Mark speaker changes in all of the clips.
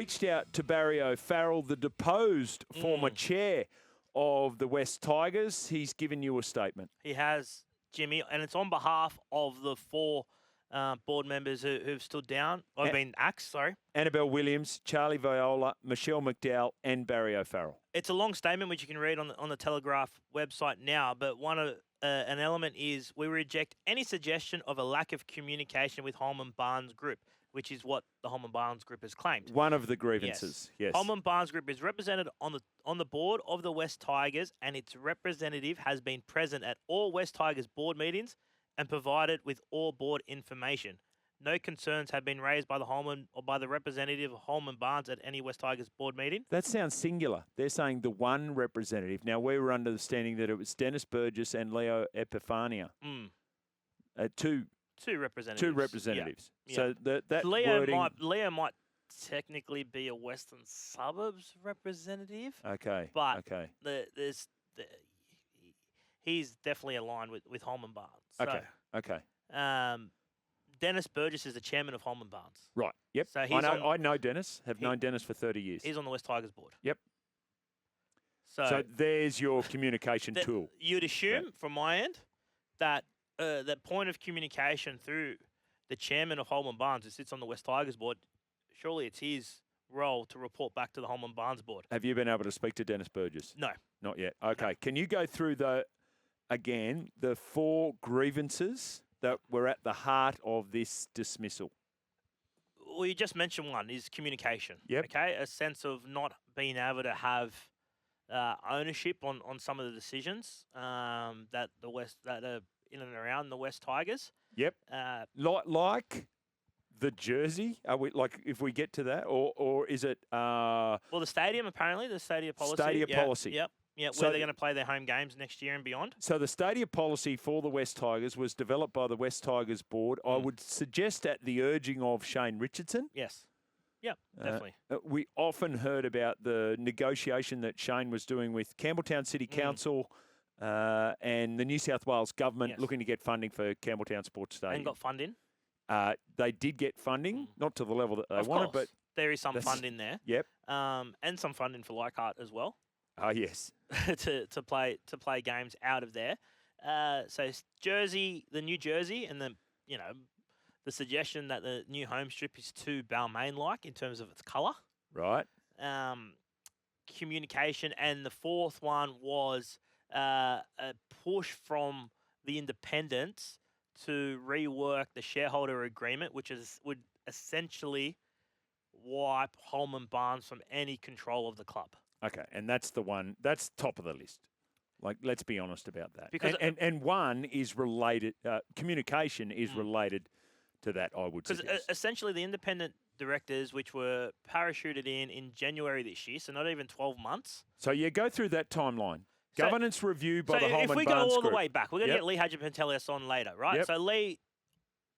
Speaker 1: reached out to Barry O'Farrell, the deposed former chair of the West Tigers. He's given you a statement.
Speaker 2: He has, Jimmy, and it's on behalf of the 4 board members who've stood down. I've been axed, sorry.
Speaker 1: Annabelle Williams, Charlie Viola, Michelle McDowell, and Barry O'Farrell.
Speaker 2: It's a long statement which you can read on the Telegraph website now, but an element is we reject any suggestion of a lack of communication with Holman Barnes Group, which is what the Holman Barnes Group has claimed.
Speaker 1: One of the grievances, yes.
Speaker 2: Holman Barnes Group is represented on the board of the West Tigers, and its representative has been present at all West Tigers board meetings and provided with all board information. No concerns have been raised by the Holman or by the representative of Holman Barnes at any West Tigers board meeting.
Speaker 1: That sounds singular. They're saying the one representative. Now, we were under the standing that it was Dennis Burgess and Leo Epifania. Two representatives. Two representatives.
Speaker 2: Yeah.
Speaker 1: So that
Speaker 2: Leo might technically be a Western Suburbs representative.
Speaker 1: Okay.
Speaker 2: But he's definitely aligned with Holman Barnes.
Speaker 1: Okay.
Speaker 2: Dennis Burgess is the chairman of Holman Barnes.
Speaker 1: Right. Yep. So I know Dennis. Have known Dennis for 30 years.
Speaker 2: He's on the West Tigers board.
Speaker 1: Yep. So there's your communication tool.
Speaker 2: You'd assume, from my end, that that point of communication through the chairman of Holman Barnes, who sits on the West Tigers board, surely it's his role to report back to the Holman Barnes board.
Speaker 1: Have you been able to speak to Dennis Burgess?
Speaker 2: No.
Speaker 1: Not yet. Okay. No. Can you go through the 4 grievances that were at the heart of this dismissal?
Speaker 2: Well, you just mentioned one, is communication.
Speaker 1: Yep.
Speaker 2: Okay, a sense of not being able to have ownership on some of the decisions that are in and around the West Tigers.
Speaker 1: Yep. Like the jersey? Are we if we get to that, or is it?
Speaker 2: Well, the stadium apparently, the stadia policy.
Speaker 1: Stadia policy.
Speaker 2: Yep. Yeah, where they're going to play their home games next year and beyond.
Speaker 1: So the stadia policy for the West Tigers was developed by the West Tigers board. I would suggest at the urging of Shane Richardson.
Speaker 2: Yes. Yep, definitely.
Speaker 1: We often heard about the negotiation that Shane was doing with Campbelltown City Council and the New South Wales government looking to get funding for Campbelltown Sports Stadium.
Speaker 2: And got funding.
Speaker 1: They did get funding, not to the level that they wanted, but
Speaker 2: there is some funding there.
Speaker 1: Yep.
Speaker 2: And some funding for Leichhardt as well.
Speaker 1: Oh yes.
Speaker 2: to play games out of there. So the new jersey, and the suggestion that the new home strip is too Balmain-like in terms of its colour.
Speaker 1: Right.
Speaker 2: Communication, and the fourth one was a push from the independents to rework the shareholder agreement, which would essentially wipe Holman Barnes from any control of the club.
Speaker 1: Okay, and that's the one. That's top of the list. Let's be honest about that.
Speaker 2: Because
Speaker 1: and one is related. Communication is related to that. I would suggest.
Speaker 2: Because essentially, the independent directors, which were parachuted in January this year, so not even 12 months.
Speaker 1: So you go through that timeline. Governance review by the Holman Barnes Group.
Speaker 2: If we go all the way back, we're going to get Lee Hagipantelis on later, right?
Speaker 1: Yep.
Speaker 2: So Lee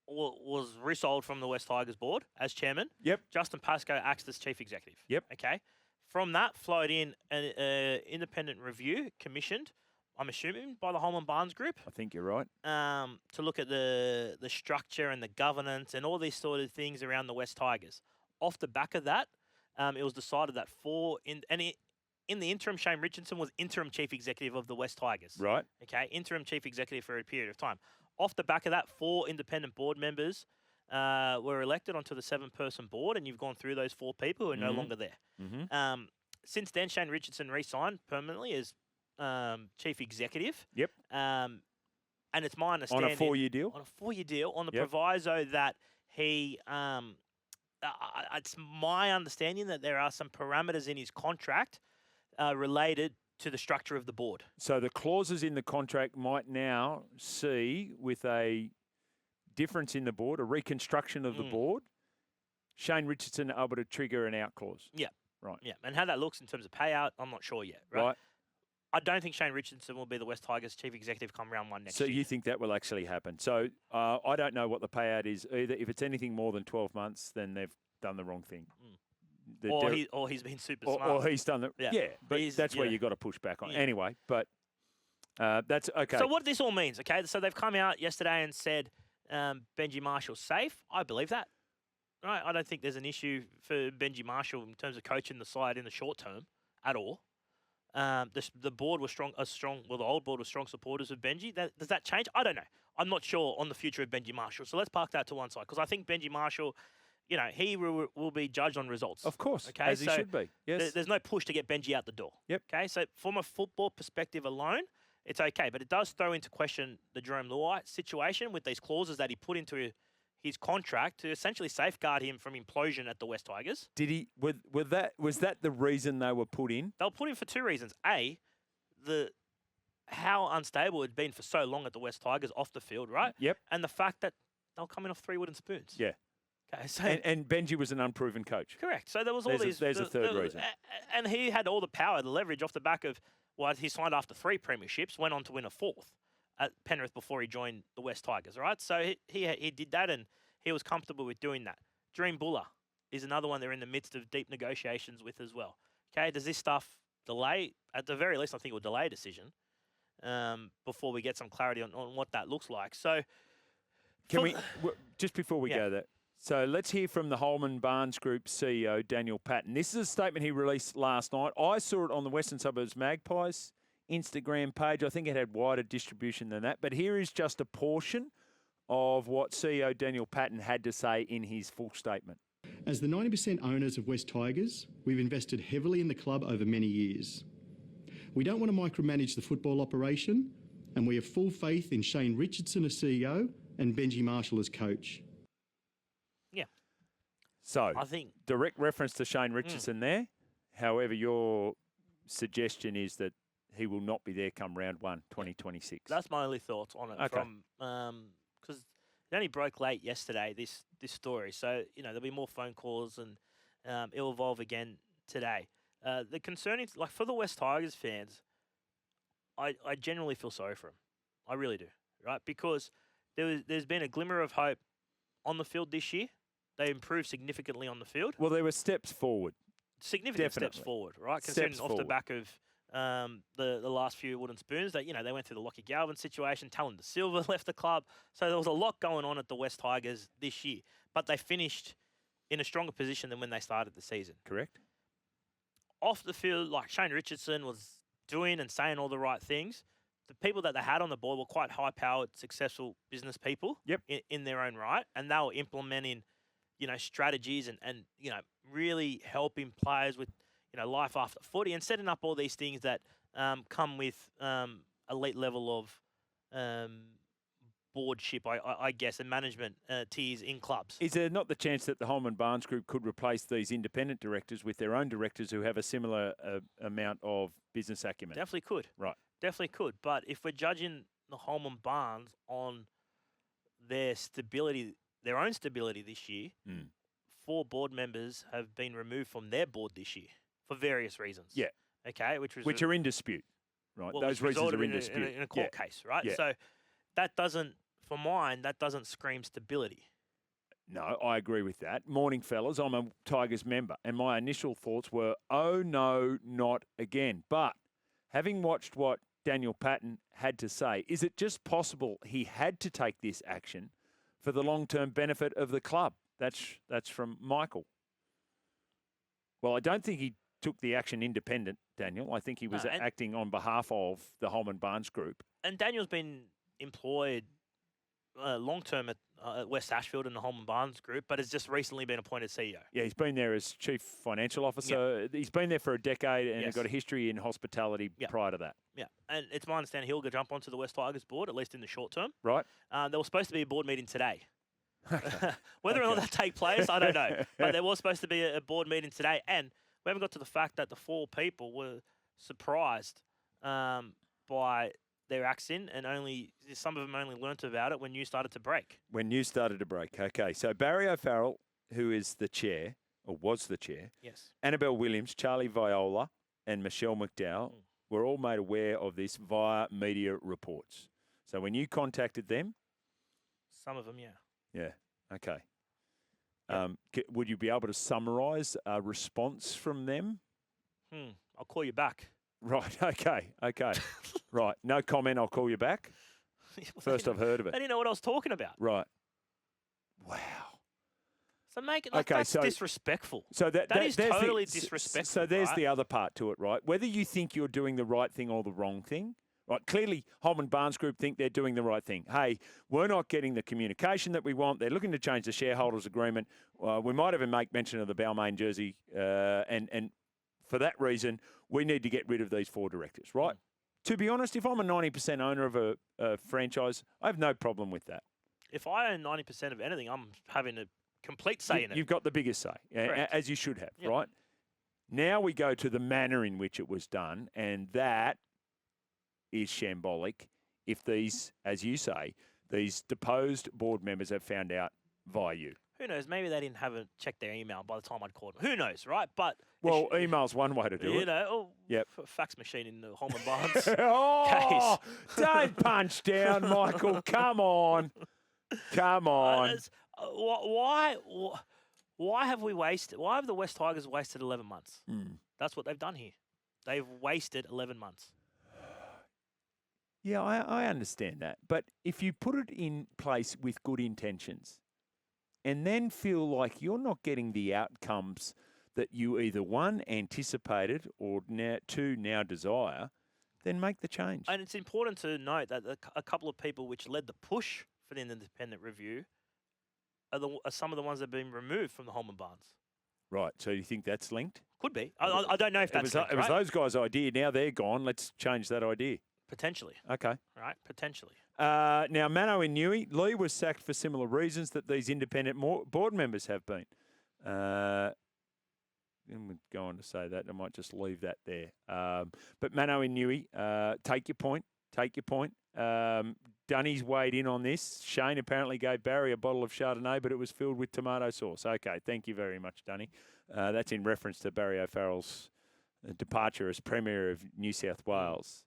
Speaker 2: was resold from the West Tigers board as chairman.
Speaker 1: Yep.
Speaker 2: Justin Pascoe acts as chief executive.
Speaker 1: Yep.
Speaker 2: Okay. From that flowed in an independent review commissioned, I'm assuming, by the Holman Barnes Group.
Speaker 1: I think you're right.
Speaker 2: To look at the structure and the governance and all these sort of things around the West Tigers. Off the back of that, it was decided that in the interim, Shane Richardson was interim chief executive of the West Tigers.
Speaker 1: Right.
Speaker 2: Okay, interim chief executive for a period of time. Off the back of that, 4 independent board members were elected onto the 7-person board, and you've gone through those 4 people who are no longer there.
Speaker 1: Mm-hmm.
Speaker 2: Since then, Shane Richardson re-signed permanently as chief executive.
Speaker 1: Yep.
Speaker 2: And it's my understanding...
Speaker 1: On a 4-year deal?
Speaker 2: On a 4-year deal, on the proviso that he... it's my understanding that there are some parameters in his contract related to the structure of the board.
Speaker 1: So the clauses in the contract might now see, with a difference in the board, a reconstruction of the board, Shane Richardson able to trigger an out clause.
Speaker 2: Yeah.
Speaker 1: Right.
Speaker 2: Yeah. And how that looks in terms of payout, I'm not sure yet. Right. I don't think Shane Richardson will be the West Tigers chief executive come round 1 next year.
Speaker 1: So you think that will actually happen? So I don't know what the payout is either. If it's anything more than 12 months, then they've done the wrong thing.
Speaker 2: Or he's been super smart.
Speaker 1: Or he's done the... Yeah, but that's where you've got to push back on. Anyway, but that's okay.
Speaker 2: So what this all means, okay? So they've come out yesterday and said Benji Marshall's safe. I believe that. Right, I don't think there's an issue for Benji Marshall in terms of coaching the side in the short term at all. The board was strong. Well, the old board was strong supporters of Benji. Does that change? I don't know. I'm not sure on the future of Benji Marshall. So let's park that to one side because I think Benji Marshall, he will be judged on results.
Speaker 1: Of course,
Speaker 2: okay,
Speaker 1: as he should be. Yes.
Speaker 2: There's no push to get Benji out the door.
Speaker 1: Yep.
Speaker 2: Okay, so from a football perspective alone, it's okay, but it does throw into question the Jerome Luai situation with these clauses that he put into his contract to essentially safeguard him from implosion at the West Tigers.
Speaker 1: Did he? Was that the reason they were put in?
Speaker 2: They were put in for two reasons. A, how unstable it had been for so long at the West Tigers off the field, right?
Speaker 1: Yep.
Speaker 2: And the fact that they were coming off 3 wooden spoons.
Speaker 1: Yeah.
Speaker 2: Okay, so
Speaker 1: And Benji was an unproven coach.
Speaker 2: correct. So there was all these.
Speaker 1: There's a third reason.
Speaker 2: And he had all the power, the leverage off the back of he signed after 3 premierships, went on to win a 4th at Penrith before he joined the West Tigers, right? So he did that and he was comfortable with doing that. Dream Buller is another one they're in the midst of deep negotiations with as well. Okay, does this stuff delay? At the very least, I think it will delay a decision before we get some clarity on what that looks like. So,
Speaker 1: just before we go there, so let's hear from the Holman Barnes Group CEO, Daniel Patton. This is a statement he released last night. I saw it on the Western Suburbs Magpies Instagram page. I think it had wider distribution than that. But here is just a portion of what CEO Daniel Patton had to say in his full statement.
Speaker 3: As the 90% owners of West Tigers, we've invested heavily in the club over many years. We don't want to micromanage the football operation, and we have full faith in Shane Richardson as CEO and Benji Marshall as coach.
Speaker 2: Yeah.
Speaker 1: So,
Speaker 2: I think
Speaker 1: direct reference to Shane Richardson there. However, your suggestion is that he will not be there come round 1, 2026.
Speaker 2: That's my only thoughts on it.
Speaker 1: Okay.
Speaker 2: Because it only broke late yesterday, this story. So, there'll be more phone calls and it'll evolve again today. The concerning, for the West Tigers fans, I genuinely feel sorry for them. I really do, right? Because there's been a glimmer of hope on the field this year. They improved significantly on the field.
Speaker 1: Well, there were steps forward.
Speaker 2: Significant steps
Speaker 1: Definitely.
Speaker 2: forward, right?
Speaker 1: Steps
Speaker 2: Considering off the
Speaker 1: forward.
Speaker 2: back of the last few wooden spoons that, they went through the Lockie Galvin situation, Talon De Silva left the club. So there was a lot going on at the West Tigers this year. But they finished in a stronger position than when they started the season.
Speaker 1: Correct.
Speaker 2: Off the field, Shane Richardson was doing and saying all the right things. The people that they had on the board were quite high-powered, successful business people in their own right. And they were implementing, strategies and really helping players with, life after footy and setting up all these things that come with elite level of boardship, I guess, and management tiers in clubs.
Speaker 1: Is there not the chance that the Holman Barnes Group could replace these independent directors with their own directors who have a similar amount of business acumen?
Speaker 2: Definitely could.
Speaker 1: Right.
Speaker 2: Definitely could. But if we're judging the Holman Barnes on their stability, their own stability this year, 4 board members have been removed from their board this year for various reasons.
Speaker 1: Yeah.
Speaker 2: Okay,
Speaker 1: which are in dispute, right?
Speaker 2: Well,
Speaker 1: Those
Speaker 2: which
Speaker 1: reasons
Speaker 2: resulted
Speaker 1: are in dispute.
Speaker 2: in a court case, right?
Speaker 1: Yeah.
Speaker 2: So that doesn't, for mine, that doesn't scream stability.
Speaker 1: No, I agree with that. Morning, fellas. I'm a Tigers member, and my initial thoughts were, oh, no, not again. But having watched what Daniel Patton had to say, is it just possible he had to take this action for the long-term benefit of the club? That's from Michael. Well, I don't think he took the action independent, Daniel. I think he was acting on behalf of the Holman Barnes Group.
Speaker 2: And Daniel's been employed long-term at West Ashfield in the Holman Barnes Group, but has just recently been appointed CEO.
Speaker 1: Yeah, he's been there as Chief Financial Officer. Yep. He's been there for a decade and
Speaker 2: Yes.
Speaker 1: got a history in hospitality prior to that.
Speaker 2: Yeah, and it's my understanding he'll jump onto the West Tigers board, at least in the short term.
Speaker 1: Right.
Speaker 2: There was supposed to be a board meeting today.
Speaker 1: Okay.
Speaker 2: Whether or not that take place, I don't know. But there was supposed to be a board meeting today, and we haven't got to the fact that the 4 people were surprised by their action, and some of them only learnt about it when news started to break.
Speaker 1: When news started to break. Okay, so Barry O'Farrell, who is the chair, or was the chair,
Speaker 2: Yes.
Speaker 1: Annabelle Williams, Charlie Viola, and Michelle McDowell were all made aware of this via media reports. So when you contacted them?
Speaker 2: Some of them, yeah.
Speaker 1: Yeah, okay.
Speaker 2: Yep.
Speaker 1: Would you be able to summarise a response from them?
Speaker 2: I'll call you back.
Speaker 1: Right, okay. Right, no comment, I'll call you back. First I've heard of it.
Speaker 2: They didn't know what I was talking about.
Speaker 1: Right. Wow.
Speaker 2: So
Speaker 1: Okay,
Speaker 2: that's disrespectful.
Speaker 1: So
Speaker 2: That is
Speaker 1: there's
Speaker 2: totally disrespectful.
Speaker 1: So there's
Speaker 2: right?
Speaker 1: the other part to it, right? Whether you think you're doing the right thing or the wrong thing, right? Clearly, Holman Barnes Group think they're doing the right thing. Hey, we're not getting the communication that we want. They're looking to change the shareholders agreement. We might even make mention of the Balmain jersey, and for that reason, we need to get rid of these 4 directors, right? To be honest, if I'm a 90% owner of a franchise, I have no problem with that.
Speaker 2: If I own 90% of anything, I'm having a complete say in it.
Speaker 1: You've got the biggest say, as you should have, right? Now we go to the manner in which it was done, and that is shambolic if these, as you say, these deposed board members have found out via you.
Speaker 2: Who knows? Maybe they didn't have checked their email by the time I'd called them. Who knows, right? But
Speaker 1: well, email's one way to do it.
Speaker 2: You know,
Speaker 1: yep.
Speaker 2: Fax machine in the Holman Barnes
Speaker 1: oh,
Speaker 2: case.
Speaker 1: Don't punch down, Michael. Come on. Come on.
Speaker 2: Why have we wasted? Why have the West Tigers wasted 11 months? That's what they've done here. They've wasted 11 months.
Speaker 1: Yeah, I understand that. But if you put it in place with good intentions and then feel like you're not getting the outcomes that you either, 1, anticipated or 2, now desire, then make the change.
Speaker 2: And it's important to note that a couple of people which led the push for the independent review are some of the ones that have been removed from the Holman Barnes.
Speaker 1: Right. So you think that's linked?
Speaker 2: Could be. I don't know if that's linked,
Speaker 1: It was those guys' idea. Now they're gone. Let's change that idea.
Speaker 2: Potentially.
Speaker 1: Okay.
Speaker 2: Right? Potentially.
Speaker 1: Now, Mano Inui, Lee was sacked for similar reasons that these independent board members have been. I'm go on to say that. I might just leave that there. But Mano Inui, take your point. Take your point. Dunny's weighed in on this. Shane apparently gave Barry a bottle of Chardonnay, but it was filled with tomato sauce. Okay, thank you very much, Dunny. That's in reference to Barry O'Farrell's departure as Premier of New South Wales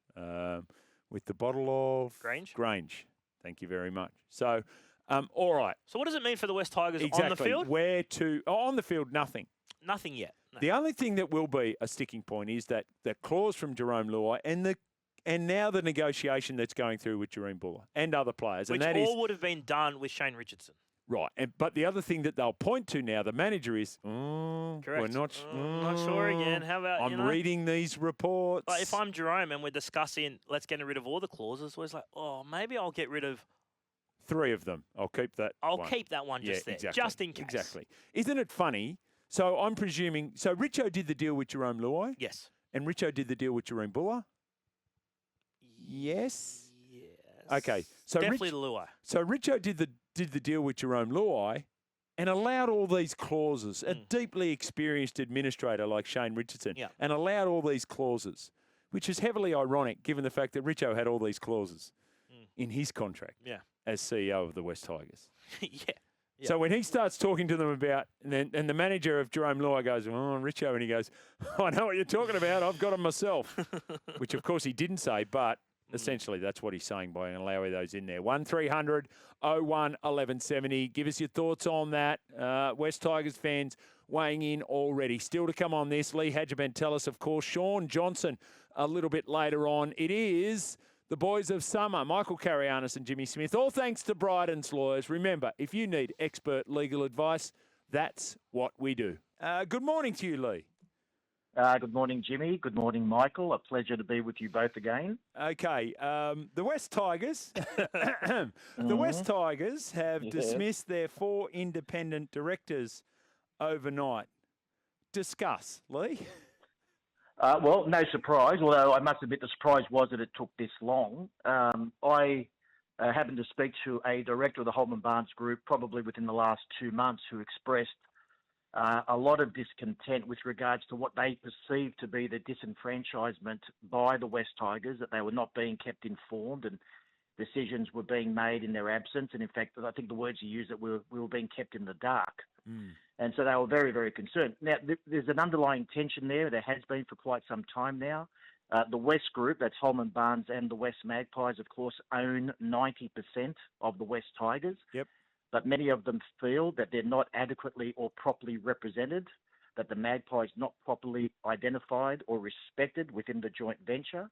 Speaker 1: with the bottle of... Grange. Thank you very much. So, all right.
Speaker 2: So what does it mean for the West Tigers
Speaker 1: exactly.
Speaker 2: on the field?
Speaker 1: Where to... Oh, on the field, nothing.
Speaker 2: Nothing yet. No.
Speaker 1: The only thing that will be a sticking point is that clause from Jerome Luai and now the negotiation that's going through with Jerome Buller and other players.
Speaker 2: Which
Speaker 1: and that
Speaker 2: all would have been done with Shane Richardson.
Speaker 1: Right. But the other thing that they'll point to now, the manager is,
Speaker 2: Correct.
Speaker 1: We're not
Speaker 2: sure again. How about,
Speaker 1: I'm reading these reports.
Speaker 2: Like if I'm Jerome and we're discussing, let's get rid of all the clauses, it's like, maybe I'll get rid of
Speaker 1: 3 of them. I'll keep that one.
Speaker 2: Keep that one just there,
Speaker 1: exactly.
Speaker 2: just in case.
Speaker 1: Exactly. Isn't it funny? So I'm presuming, so Richo did the deal with Jerome Luai?
Speaker 2: Yes.
Speaker 1: And Richo did the deal with Jerome Buller? Yes. Okay. So
Speaker 2: definitely Luai.
Speaker 1: So Richo did the deal with Jerome Luai and allowed all these clauses. A deeply experienced administrator like Shane Richardson, and allowed all these clauses, which is heavily ironic given the fact that Richo had all these clauses in his contract as CEO of the West Tigers.
Speaker 2: Yeah.
Speaker 1: So when he starts talking to them about, and the manager of Jerome Luai goes, Richo, and he goes, I know what you're talking about. I've got them myself, which of course he didn't say, but essentially that's what he's saying by allowing those in there. 1300 01 1170. Give us your thoughts on that. West Tigers fans weighing in already. Still to come on this, Lee Hagipantelis, of course. Sean Johnson a little bit later on. It is the boys of summer, Michael Carianis and Jimmy Smith, all thanks to Bryden's Lawyers. Remember, if you need expert legal advice, that's what we do. Good morning to you, Lee.
Speaker 4: Good morning, Jimmy. Good morning, Michael. A pleasure to be with you both again.
Speaker 1: Okay. The West Tigers, the West Tigers have dismissed their 4 independent directors overnight. Discuss, Lee.
Speaker 4: Well, no surprise, although I must admit the surprise was that it took this long. I happened to speak to a director of the Holman Barnes Group probably within the last 2 months who expressed a lot of discontent with regards to what they perceived to be the disenfranchisement by the West Tigers, that they were not being kept informed and decisions were being made in their absence. And in fact, I think the words you used, that we were being kept in the dark. And so they were very, very concerned. Now, there's an underlying tension there. There has been for quite some time now. The West Group, that's Holman Barnes and the West Magpies, of course, own 90% of the West Tigers.
Speaker 1: Yep.
Speaker 4: But many of them feel that they're not adequately or properly represented, that the Magpies not properly identified or respected within the joint venture.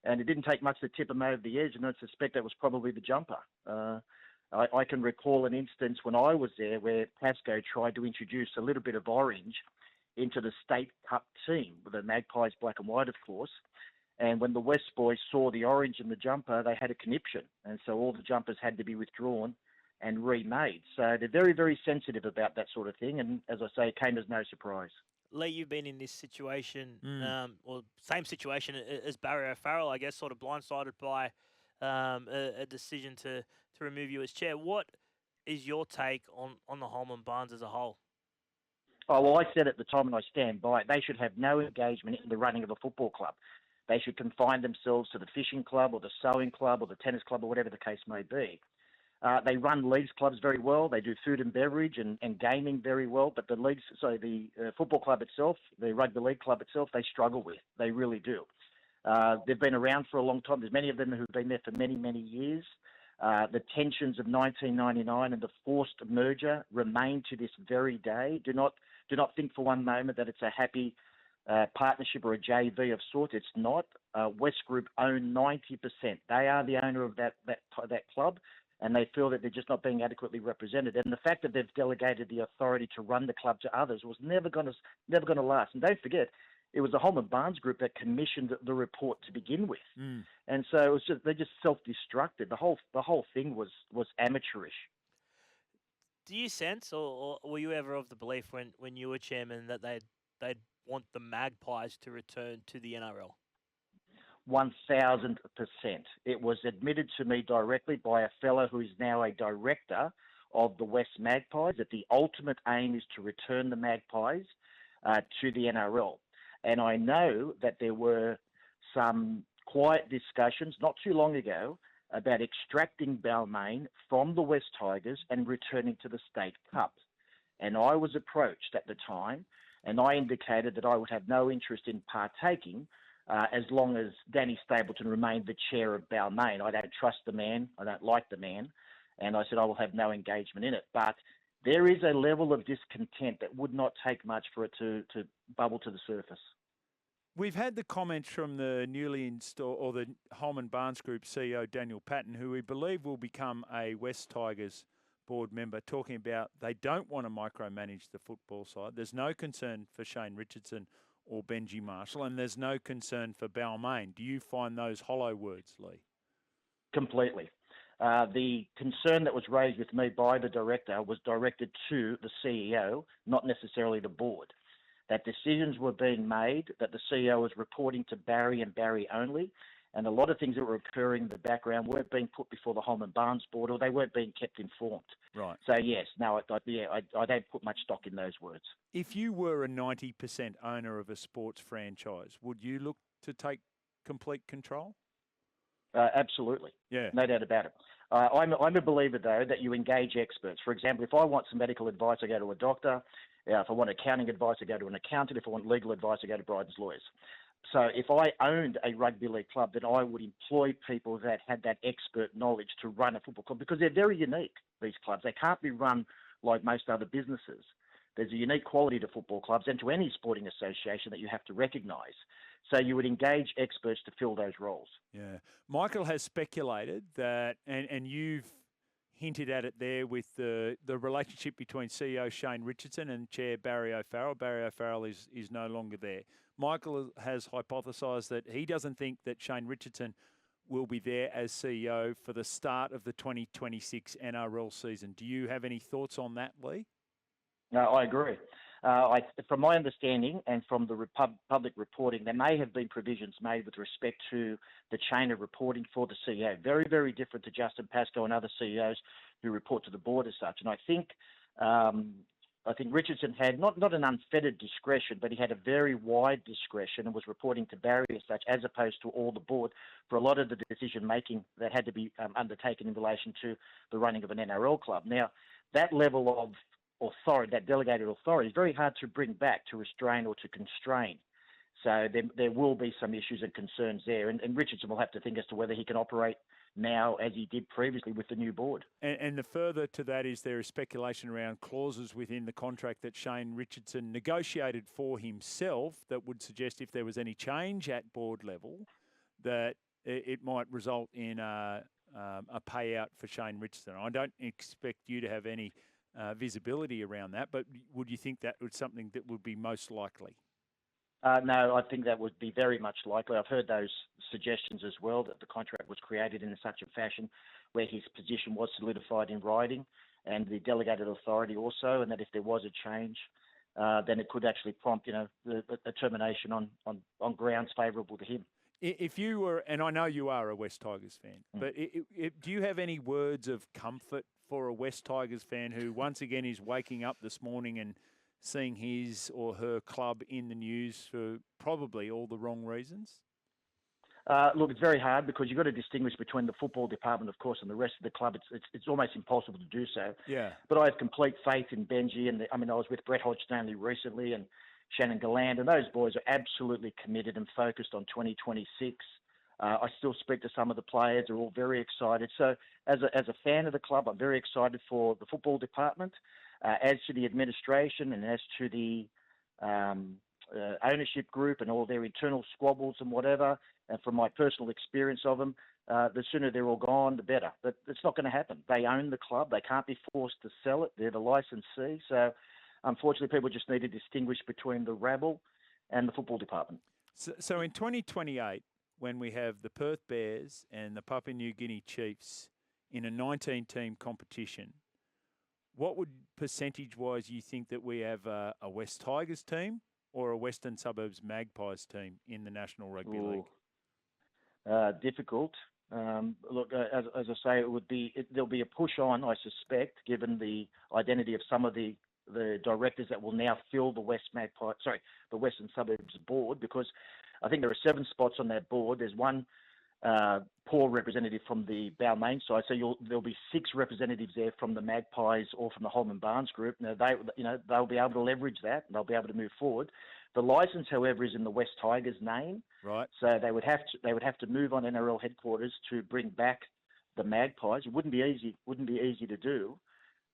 Speaker 4: And it didn't take much to tip them over the edge, and I suspect that was probably the jumper. I can recall an instance when I was there where Pascoe tried to introduce a little bit of orange into the State Cup team, with the Magpies black and white, of course. And when the West boys saw the orange in the jumper, they had a conniption. And so all the jumpers had to be withdrawn and remade. So they're very, very sensitive about that sort of thing. And as I say, it came as no surprise.
Speaker 2: Lee, you've been in this situation, or same situation as Barry O'Farrell, I guess, sort of blindsided by a decision to remove you as chair. What is your take on the Holman Barnes as a whole?
Speaker 4: Oh, well, I said at the time, and I stand by it, they should have no engagement in the running of a football club. They should confine themselves to the fishing club or the sewing club or the tennis club or whatever the case may be. They run leagues clubs very well. They do food and beverage and gaming very well. But the leagues, so the football club itself, the rugby league club itself, they struggle with. They really do. They've been around for a long time. There's many of them who've been there for many, many years. The tensions of 1999 and the forced merger remain to this very day. Do not think for one moment that it's a happy partnership or a JV of sorts. It's not. West Group own 90%. They are the owner of that club, and they feel that they're just not being adequately represented. And the fact that they've delegated the authority to run the club to others was never going to last. And don't forget, it was the Holman Barnes Group that commissioned the report to begin with, and so it was they just self-destructed. The whole thing was amateurish.
Speaker 2: Do you sense, or were you ever of the belief when you were chairman that they'd want the Magpies to return to the NRL?
Speaker 4: 1,000%. It was admitted to me directly by a fellow who is now a director of the West Magpies that the ultimate aim is to return the Magpies to the NRL. And I know that there were some quiet discussions not too long ago about extracting Balmain from the West Tigers and returning to the State Cup. And I was approached at the time, and I indicated that I would have no interest in partaking as long as Danny Stapleton remained the chair of Balmain. I don't trust the man. I don't like the man. And I said I will have no engagement in it. But there is a level of discontent that would not take much for it to bubble to the surface.
Speaker 1: We've had the comments from the newly installed, or the Holman Barnes Group CEO, Daniel Patton, who we believe will become a West Tigers board member, talking about they don't want to micromanage the football side. There's no concern for Shane Richardson or Benji Marshall, and there's no concern for Balmain. Do you find those hollow words, Lee?
Speaker 4: Completely. The concern that was raised with me by the director was directed to the CEO, not necessarily the board. That decisions were being made, that the CEO was reporting to Barry and Barry only, and a lot of things that were occurring in the background weren't being put before the Holman Barnes board, or they weren't being kept informed.
Speaker 1: Right.
Speaker 4: So yes, no, I don't put much stock in those words.
Speaker 1: If you were a 90% owner of a sports franchise, would you look to take complete control?
Speaker 4: Absolutely.
Speaker 1: Yeah.
Speaker 4: No doubt about it. I'm a believer, though, that you engage experts. For example, if I want some medical advice, I go to a doctor. If I want accounting advice, I go to an accountant. If I want legal advice, I go to Bryden's lawyers. So if I owned a rugby league club, then I would employ people that had that expert knowledge to run a football club, because they're very unique, these clubs. They can't be run like most other businesses. There's a unique quality to football clubs and to any sporting association that you have to recognise. So you would engage experts to fill those roles.
Speaker 1: Yeah. Michael has speculated that, and you've hinted at it there with the relationship between CEO Shane Richardson and Chair Barry O'Farrell. Barry O'Farrell is no longer there. Michael has hypothesised that he doesn't think that Shane Richardson will be there as CEO for the start of the 2026 NRL season. Do you have any thoughts on that, Lee?
Speaker 4: No, I agree. From my understanding and from the public reporting, there may have been provisions made with respect to the chain of reporting for the CEO. Very, very different to Justin Pascoe and other CEOs who report to the board as such. And I think Richardson had not an unfettered discretion, but he had a very wide discretion and was reporting to Barry as such, as opposed to all the board for a lot of the decision making that had to be undertaken in relation to the running of an NRL club. Now, that level of authority, that delegated authority, is very hard to bring back, to restrain or to constrain. So there will be some issues and concerns there, and Richardson will have to think as to whether he can operate now as he did previously with the new board.
Speaker 1: And the further to that is there is speculation around clauses within the contract that Shane Richardson negotiated for himself that would suggest if there was any change at board level that it might result in a payout for Shane Richardson. I don't expect you to have any visibility around that, but would you think that was something that would be most likely?
Speaker 4: No, I think that would be very much likely. I've heard those suggestions as well, that the contract was created in such a fashion where his position was solidified in writing and the delegated authority also, and that if there was a change, then it could actually prompt, a termination on grounds favourable to him.
Speaker 1: If you were, and I know you are a West Tigers fan, but do you have any words of comfort for a West Tigers fan who once again is waking up this morning and seeing his or her club in the news for probably all the wrong reasons?
Speaker 4: Look, it's very hard because you've got to distinguish between the football department, of course, and the rest of the club. It's almost impossible to do so.
Speaker 1: Yeah.
Speaker 4: But I have complete faith in Benji, and I was with Brett Hodgson only recently, and Shannon Galland, and those boys are absolutely committed and focused on 2026. I still speak to some of the players; they're all very excited. So, as a fan of the club, I'm very excited for the football department. As to the administration and as to the ownership group and all their internal squabbles and whatever, and from my personal experience of them, the sooner they're all gone, the better. But it's not going to happen. They own the club. They can't be forced to sell it. They're the licensee. So, unfortunately, people just need to distinguish between the rabble and the football department.
Speaker 1: So in 2028, when we have the Perth Bears and the Papua New Guinea Chiefs in a 19-team competition, what would percentage-wise you think that we have a West Tigers team or a Western Suburbs Magpies team in the National Rugby League?
Speaker 4: Difficult. Look, as I say, there'll be a push on, I suspect, given the identity of some of the directors that will now fill the Western Suburbs board, because I think there are 7 spots on that board. There's one poor representative from the Balmain side, so there'll be 6 representatives there from the Magpies or from the Holman Barnes group. Now they'll be able to leverage that and they'll be able to move forward. The license, however, is in the West Tigers name,
Speaker 1: right?
Speaker 4: So they would have to move on NRL headquarters to bring back the Magpies. It wouldn't be easy to do.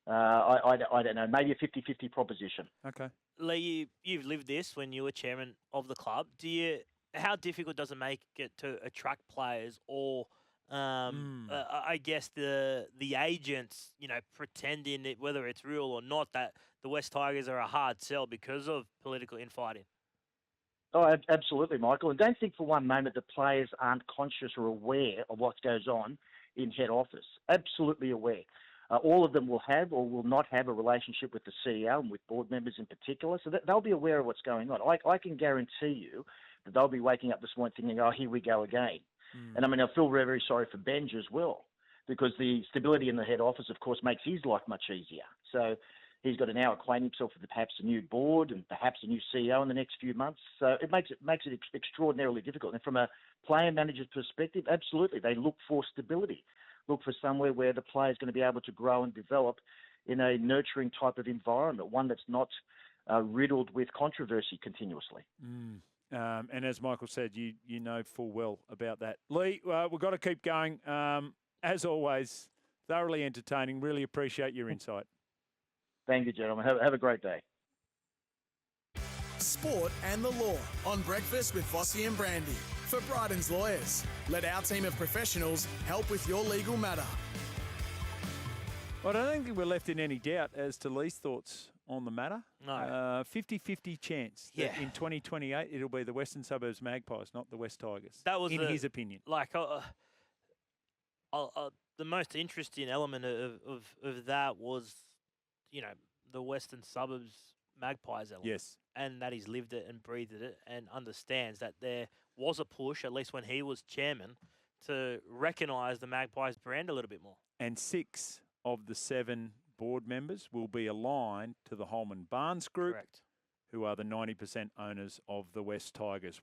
Speaker 4: I don't know, maybe a 50-50 proposition.
Speaker 1: Okay.
Speaker 2: Lee, you've lived this when you were chairman of the club. How difficult does it make it to attract players, or I guess the agents, pretending that whether it's real or not, that the West Tigers are a hard sell because of political infighting?
Speaker 4: Oh, absolutely, Michael. And don't think for one moment that players aren't conscious or aware of what goes on in head office. Absolutely aware. All of them will have or will not have a relationship with the CEO and with board members in particular, so that they'll be aware of what's going on. I can guarantee you that they'll be waking up this morning thinking, oh, here we go again. And I feel very, very sorry for Benj as well, because the stability in the head office, of course, makes his life much easier. So he's got to now acquaint himself with perhaps a new board and perhaps a new CEO in the next few months. So it makes it extraordinarily difficult. And from a player manager's perspective, absolutely, they look for stability. Look for somewhere where the player is going to be able to grow and develop in a nurturing type of environment, one that's not riddled with controversy continuously.
Speaker 1: And as Michael said, you know full well about that. Lee, we've got to keep going. As always, thoroughly entertaining. Really appreciate your insight.
Speaker 4: Thank you, gentlemen. Have a great day.
Speaker 5: Sport and the law on Breakfast with Vossi and Brandy. For Bryden's Lawyers, let our team of professionals help with your legal matter.
Speaker 1: Well, I don't think we're left in any doubt as to Lee's thoughts on the matter.
Speaker 2: No.
Speaker 1: 50-50 chance that in 2028 it'll be the Western Suburbs Magpies, not the West Tigers.
Speaker 2: That was
Speaker 1: his opinion.
Speaker 2: Like the most interesting element of that was, the Western Suburbs Magpies element.
Speaker 1: Yes.
Speaker 2: And that he's lived it and breathed it and understands that there was a push, at least when he was chairman, to recognise the Magpies brand a little bit more.
Speaker 1: And 6 of the 7 board members will be aligned to the Holman Barnes Group,
Speaker 2: Correct.
Speaker 1: who are the 90% owners of the West Tigers.